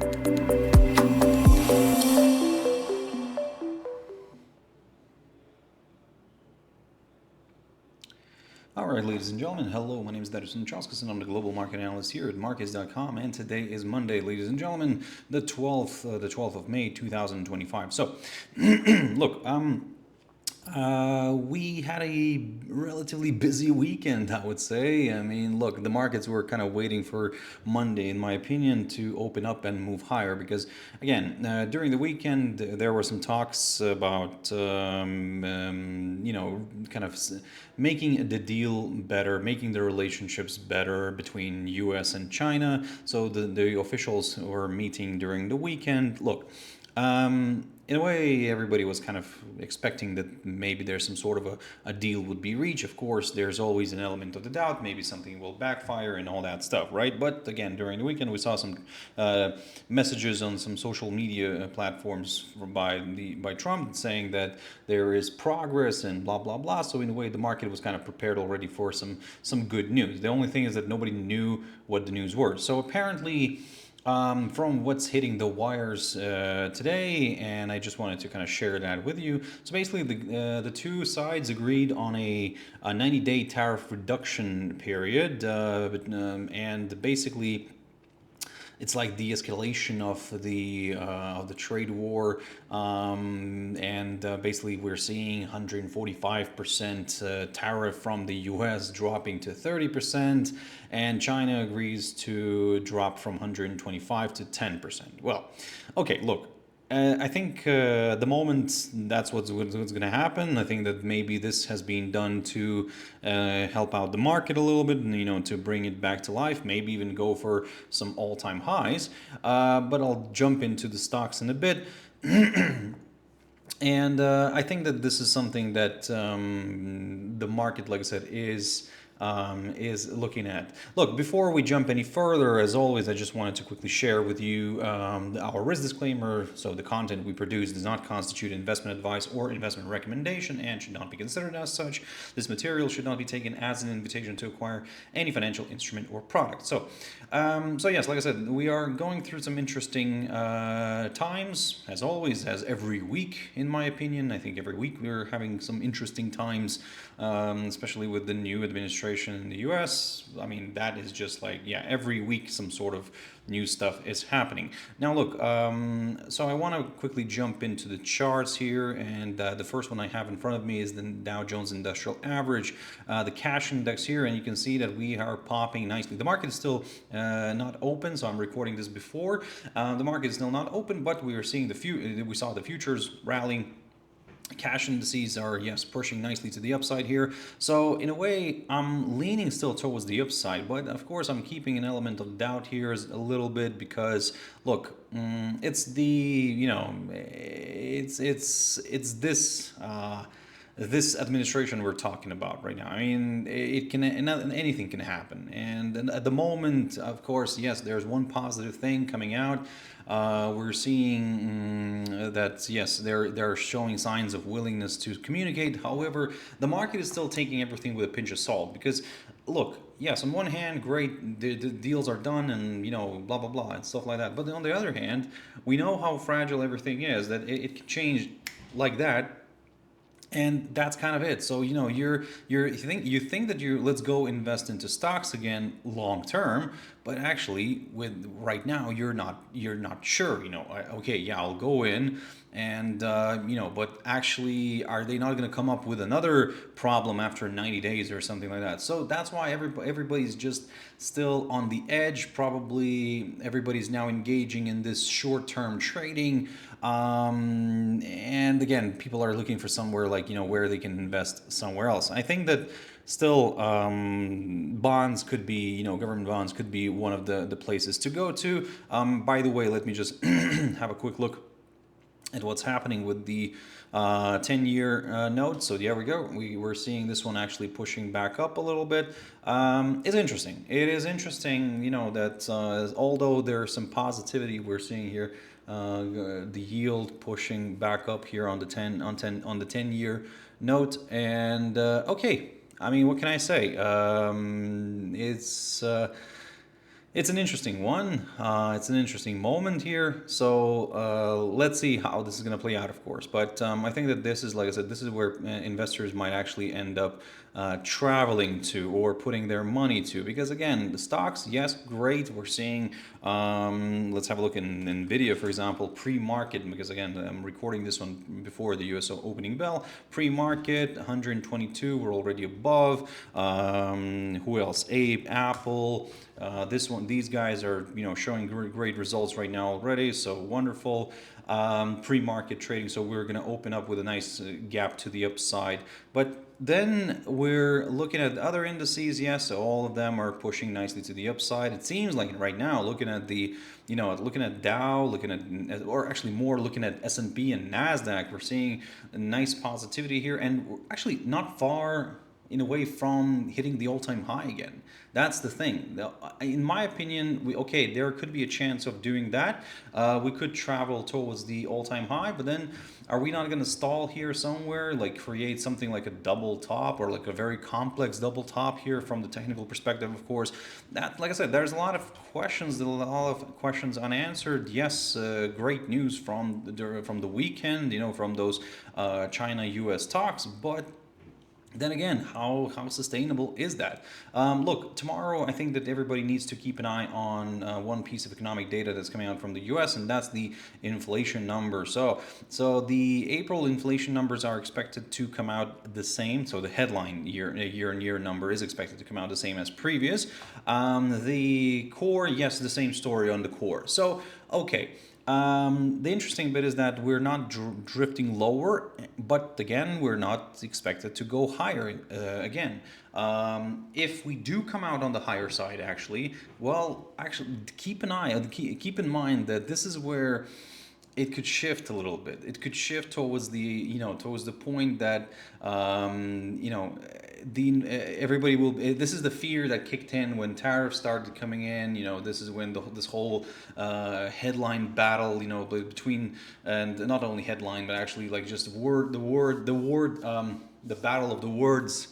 All right, ladies and gentlemen, hello. My name is Darius Anucauskas, and I'm the global market analyst here at Markets.com. And today is Monday, ladies and gentlemen, the 12th of May, 2025. So, look, we had a relatively busy weekend, I would say. I mean, look, the markets were kind of waiting for Monday, in my opinion, to open up and move higher because, again, during the weekend, there were some talks about, kind of making the deal better, making the relationships better between US and China. So the officials were meeting during the weekend. Look, in a way, everybody was kind of expecting that maybe there's some sort of a deal would be reached. Of course, there's always an element of the doubt. Maybe something will backfire and all that stuff, right? But again, during the weekend, we saw some messages on some social media platforms by Trump saying that there is progress and blah blah blah. So in a way, the market was kind of prepared already for some good news. The only thing is that nobody knew what the news were. So apparently. From what's hitting the wires today, and I just wanted to kind of share that with you. So basically, the two sides agreed on a 90-day tariff reduction period, and basically it's like the escalation of the trade war, and basically we're seeing 145% tariff from the U.S. dropping to 30%, and China agrees to drop from 125 to 10%. Well, okay, look. I think the moment that's what's going to happen. I think that maybe this has been done to help out the market a little bit, and to bring it back to life. Maybe even go for some all-time highs. But I'll jump into the stocks in a bit. And I think that this is something that the market, like I said, is looking at. Look, before we jump any further, as always, I just wanted to quickly share with you our risk disclaimer. So the content we produce does not constitute investment advice or investment recommendation and should not be considered as such. This material should not be taken as an invitation to acquire any financial instrument or product. So yes, like I said, we are going through some interesting times, as always, as every week, in my opinion. I think every week we're having some interesting times, especially with the new administration in the US. I mean, that is just like, yeah, every week some sort of new stuff is happening. Now, look, so I want to quickly jump into the charts here, and the first one I have in front of me is the Dow Jones Industrial Average, the cash index here, and you can see that we are popping nicely. The market is still not open, so I'm recording this before. The market is still not open, but we are seeing we saw the futures rallying. Cash indices are, yes, pushing nicely to the upside here. So in a way, I'm leaning still towards the upside, but of course I'm keeping an element of doubt here a little bit because, look, it's this administration we're talking about right now. I mean, it can anything can happen, and at the moment, of course, yes, there's one positive thing coming out. We're seeing that yes, they're showing signs of willingness to communicate. However, the market is still taking everything with a pinch of salt because, look, yes, on one hand, great, the deals are done and blah blah blah and stuff like that. But on the other hand, we know how fragile everything is. That it can change like that, and that's kind of it. So you think that let's go invest into stocks again long term, but actually with right now you're not sure. Okay, yeah, I'll go in, and but actually, are they not going to come up with another problem after 90 days or something like that? So that's why everybody's just still on the edge. Probably everybody's now engaging in this short-term trading. And again, people are looking for somewhere like, where they can invest somewhere else. I think that still bonds could be, government bonds could be one of the places to go to. By the way, let me just have a quick look at what's happening with the 10-year note. So there we go. We're seeing this one actually pushing back up a little bit. It's interesting. It is interesting, that although there's some positivity we're seeing here, the yield pushing back up here on the 10-year note. And okay, I mean, what can I say? It's an interesting one. It's an interesting moment here. So let's see how this is going to play out, of course. But I think that this is, like I said, this is where investors might actually end up traveling to or putting their money to. Because again, the stocks, yes, great. We're seeing, let's have a look in NVIDIA, for example, pre-market. Because again, I'm recording this one before the US opening bell. Pre-market, 122, we're already above. Who else? Apple. This one, these guys are showing great results right now already, so wonderful. Pre-market trading, so we're going to open up with a nice gap to the upside. But then we're looking at other indices. Yes, so all of them are pushing nicely to the upside. It seems like right now, looking at looking at Dow, or actually more looking at S&P and Nasdaq, we're seeing a nice positivity here, and we're actually not far in a way from hitting the all-time high again. That's the thing. In my opinion, there could be a chance of doing that. We could travel towards the all-time high, but then are we not going to stall here somewhere, like create something like a double top or like a very complex double top here from the technical perspective, of course? That, like I said, there's a lot of questions unanswered. Yes, great news from the weekend, from those China-US talks, but then again, how sustainable is that? Look, tomorrow I think that everybody needs to keep an eye on one piece of economic data that's coming out from the U.S., and that's the inflation number. So the April inflation numbers are expected to come out the same. So the headline year-on-year number is expected to come out the same as previous. The core, yes, the same story on the core. So okay. The interesting bit is that we're not drifting lower, but again, we're not expected to go higher again. If we do come out on the higher side, actually, keep in mind that this is where it could shift a little bit. It could shift towards the point that the everybody will. This is the fear that kicked in when tariffs started coming in. This is when this whole headline battle, between, and not only headline but actually like just the battle of the words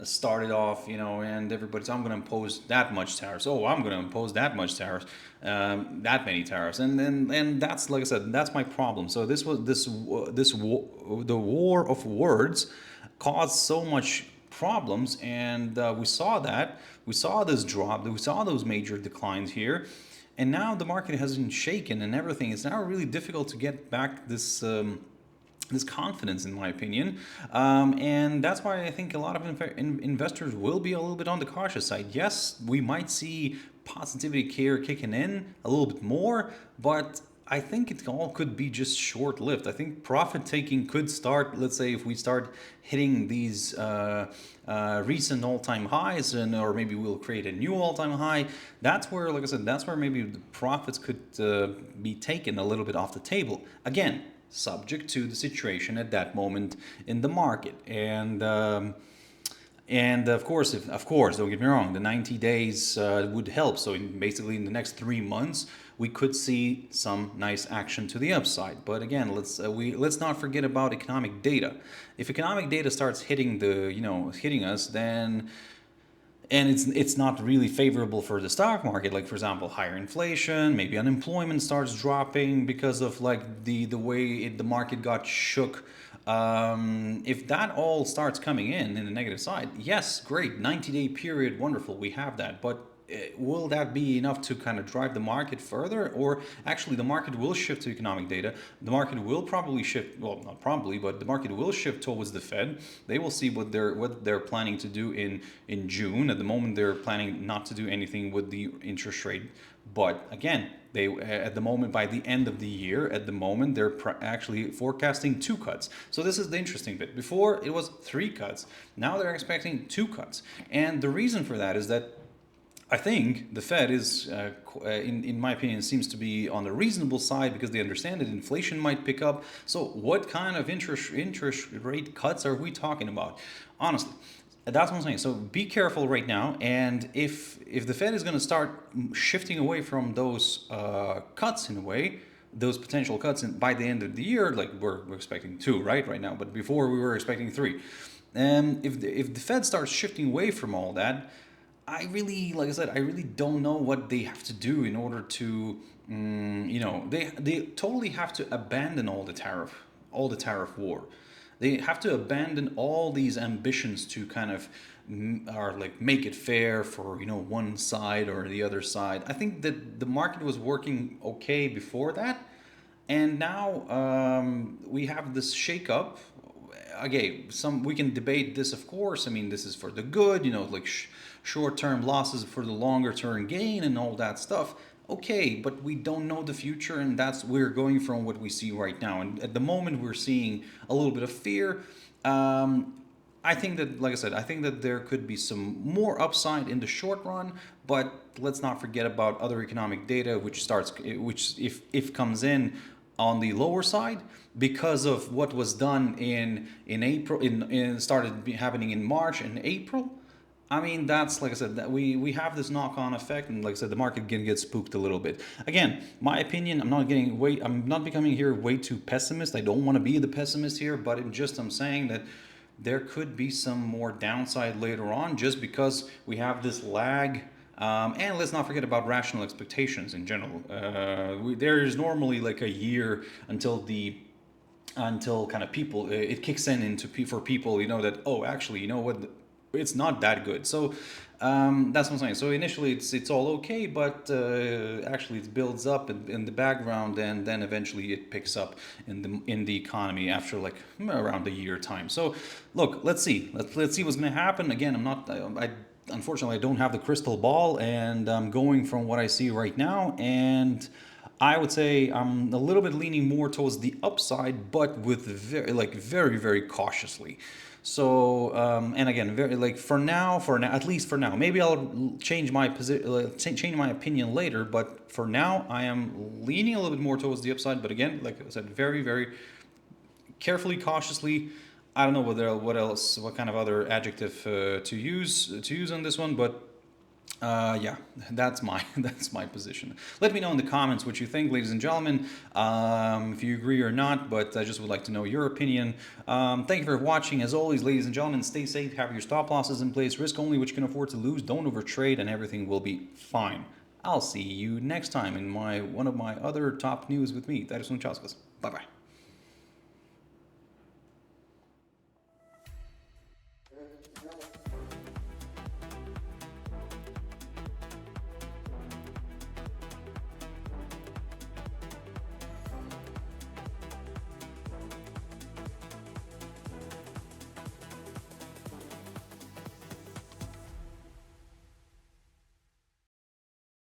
started off, and everybody's, I'm going to impose that much tariffs. Oh, I'm going to impose that much tariffs, that many tariffs, and that's, like I said, that's my problem. So the war of words caused so much problems, and we saw this drop, we saw those major declines here. And now the market has been shaken and everything. It's now really difficult to get back this confidence, in my opinion, and that's why I think a lot of investors will be a little bit on the cautious side. Yes, we might see positivity here kicking in a little bit more, but I think it all could be just short-lived. I think profit taking could start, let's say, if we start hitting these recent all-time highs, or maybe we'll create a new all-time high. That's where, like I said, that's where maybe the profits could be taken a little bit off the table. Again, subject to the situation at that moment in the market. And of course, don't get me wrong, the 90 days would help. So basically, in the next 3 months, we could see some nice action to the upside. But again, let's not forget about economic data. If economic data starts hitting us, then, and it's not really favorable for the stock market. Like, for example, higher inflation, maybe unemployment starts dropping because of like the way the market got shook. If that all starts coming in the negative side, yes, great, 90-day period, wonderful, we have that. But will that be enough to kind of drive the market further? Or actually, the market will shift to economic data. The market will probably shift, well, not probably, but the market will shift towards the Fed. They will see what they're planning to do in June. At the moment, they're planning not to do anything with the interest rate. But again, they at the moment, by the end of the year, at the moment they're actually forecasting 2 cuts. So this is the interesting bit. Before it was 3 cuts. Now they're expecting 2 cuts. And the reason for that is that I think the Fed is, in my opinion, seems to be on the reasonable side, because they understand that inflation might pick up. So what kind of interest rate cuts are we talking about? Honestly, that's what I'm saying. So be careful right now. And if the Fed is going to start shifting away from those cuts in a way, those potential cuts by the end of the year, like we're expecting 2 right now, but before we were expecting 3. If the Fed starts shifting away from all that, I really, like I said, I really don't know what they have to do in order to, they totally have to abandon all the tariff war. They have to abandon all these ambitions to kind of are like make it fair for one side or the other side. I think that the market was working okay before that, and now we have this shakeup. Okay, some we can debate this, of course. I mean, this is for the good, like short-term losses for the longer-term gain and all that stuff. Okay, but we don't know the future, and that's we're going from what we see right now. And at the moment, we're seeing a little bit of fear. Um, I think that, like I said, I think that there could be some more upside in the short run, but let's not forget about other economic data, which if comes in on the lower side because of what was done in April, in started happening in March and April. I mean, that's like I said, that we have this knock-on effect, and like I said, the market can get spooked a little bit. Again, my opinion, I'm not becoming here way too pessimist. I don't want to be the pessimist here, but I'm saying that there could be some more downside later on, just because we have this lag. And let's not forget about rational expectations in general. There is normally like a year until kind of people it kicks in for people, that, oh, actually, what, it's not that good. So that's what I'm saying. So initially it's all okay, but actually it builds up in the background, and then eventually it picks up in the economy after like around a year time. So look, let's see what's going to happen. Again, I'm not I unfortunately I don't have the crystal ball, and I'm going from what I see right now, and I would say I'm a little bit leaning more towards the upside, but with very, very cautiously. So, and again, very like for now, at least for now. Maybe I'll change my change my opinion later. But for now, I am leaning a little bit more towards the upside. But again, like I said, very, very carefully, cautiously. I don't know what kind of other adjective to use on this one, but yeah, that's my that's my position. Let me know in the comments what you think, ladies and gentlemen, if you agree or not. But I just would like to know your opinion. Thank you for watching. As always, ladies and gentlemen, stay safe. Have your stop losses in place. Risk only what you can afford to lose. Don't overtrade, and everything will be fine. I'll see you next time in one of my other top news with me, Darius Anucauskas. Bye bye.